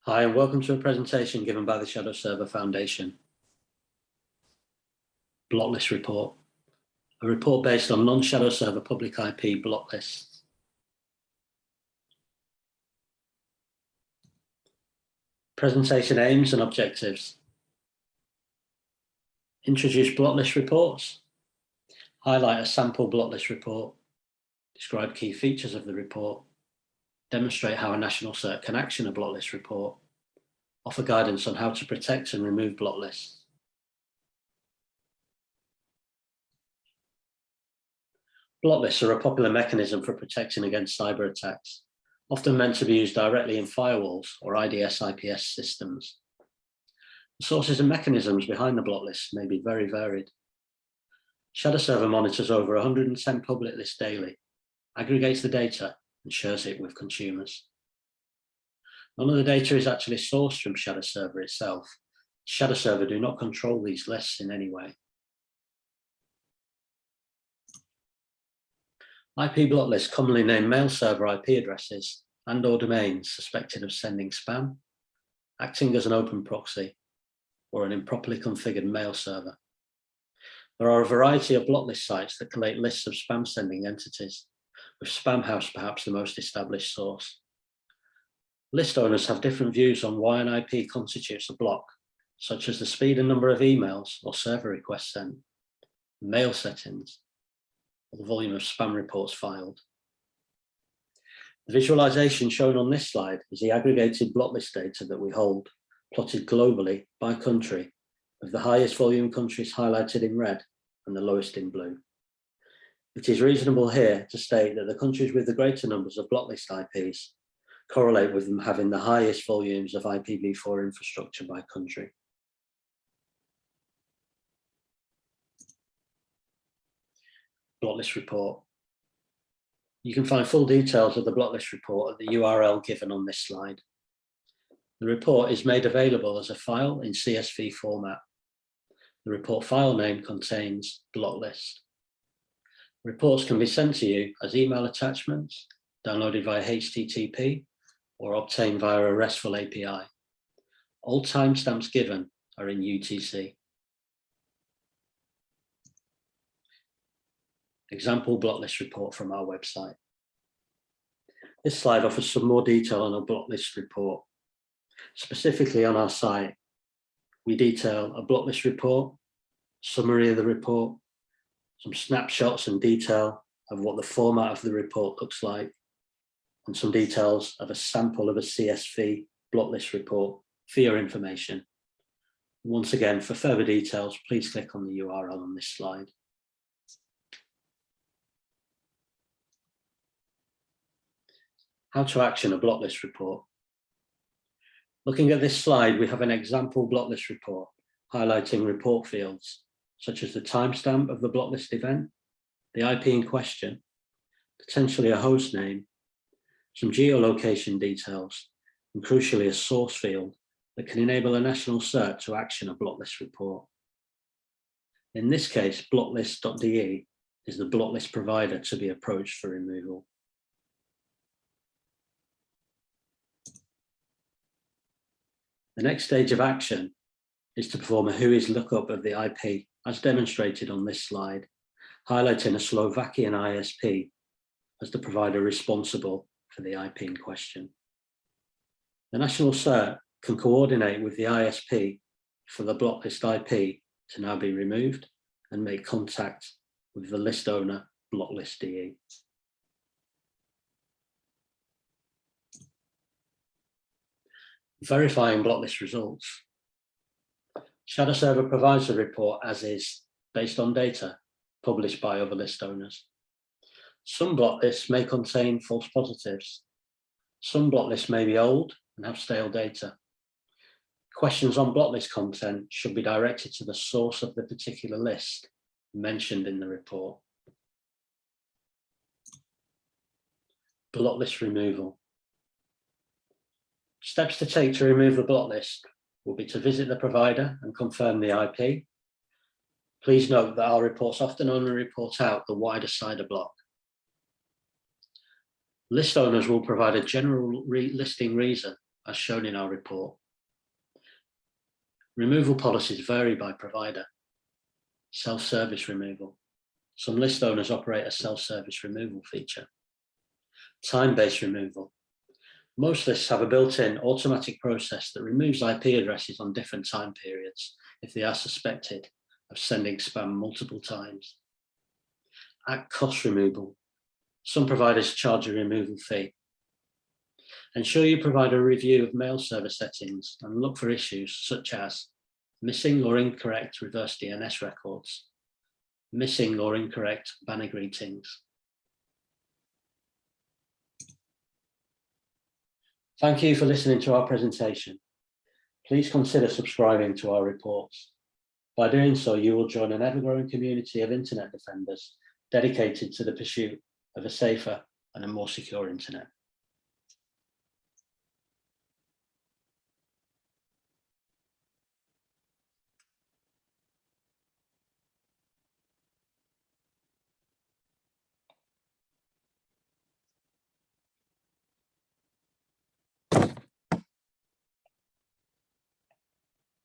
Hi, and welcome to a presentation given by the Shadowserver Foundation. Block List Report, a report based on non-Shadowserver public IP block lists. Presentation aims and objectives. Introduce block list reports. Highlight a sample block list report. Describe key features of the report. Demonstrate how a national cert can action a block list report. Offer guidance on how to protect and remove block lists. Block lists are a popular mechanism for protecting against cyber attacks, often meant to be used directly in firewalls or IDS/IPS systems. The sources and mechanisms behind the block lists may be very varied. Shadowserver monitors over 110 public lists daily, aggregates the data, and shares it with consumers. None of the data is actually sourced from Shadowserver itself. Shadowserver do not control these lists in any way. IP block lists commonly name mail server IP addresses and/or domains suspected of sending spam, acting as an open proxy, or an improperly configured mail server. There are a variety of block list sites that collate lists of spam sending entities, with Spamhaus perhaps the most established source. List owners have different views on why an IP constitutes a block, such as the speed and number of emails or server requests sent, mail settings, or the volume of spam reports filed. The visualization shown on this slide is the aggregated block list data that we hold, plotted globally by country, with the highest volume countries highlighted in red and the lowest in blue. It is reasonable here to state that the countries with the greater numbers of block list IPs correlate with them having the highest volumes of IPv4 infrastructure by country. Block list report. You can find full details of the block list report at the URL given on this slide. The report is made available as a file in CSV format. The report file name contains block list. Reports can be sent to you as email attachments, downloaded via HTTP, or obtained via a RESTful API. All timestamps given are in UTC. Example block list report from our website. This slide offers some more detail on a block list report. Specifically on our site, we detail a block list report, summary of the report, some snapshots and detail of what the format of the report looks like, and some details of a sample of a CSV block list report for your information. Once again, for further details, please click on the URL on this slide. How to action a block list report. Looking at this slide, we have an example block list report highlighting report fields, such as the timestamp of the block list event, the IP in question, potentially a host name, some geolocation details, and crucially a source field that can enable a national cert to action a block list report. In this case, blocklist.de is the block list provider to be approached for removal. The next stage of action is to perform a WHOIS lookup of the IP, as demonstrated on this slide, highlighting a Slovakian ISP as the provider responsible for the IP in question. The national cert can coordinate with the ISP for the block list IP to now be removed and make contact with the list owner, blocklist.de. Verifying block list results. Shadowserver provides the report as is, based on data published by other list owners. Some block lists may contain false positives. Some block lists may be old and have stale data. Questions on block list content should be directed to the source of the particular list mentioned in the report. Block list removal. Steps to take to remove the block list will be to visit the provider and confirm the IP. Please note that our reports often only report out the wider CIDR block. List owners will provide a general listing reason as shown in our report. Removal policies vary by provider. Self-service removal. Some list owners operate a self-service removal feature. Time-based removal. Most lists have a built-in automatic process that removes IP addresses on different time periods if they are suspected of sending spam multiple times. At cost removal. Some providers charge a removal fee. Ensure you provide a review of mail server settings and look for issues such as missing or incorrect reverse DNS records, missing or incorrect banner greetings. Thank you for listening to our presentation. Please consider subscribing to our reports. By doing so, you will join an ever-growing community of internet defenders dedicated to the pursuit of a safer and a more secure internet.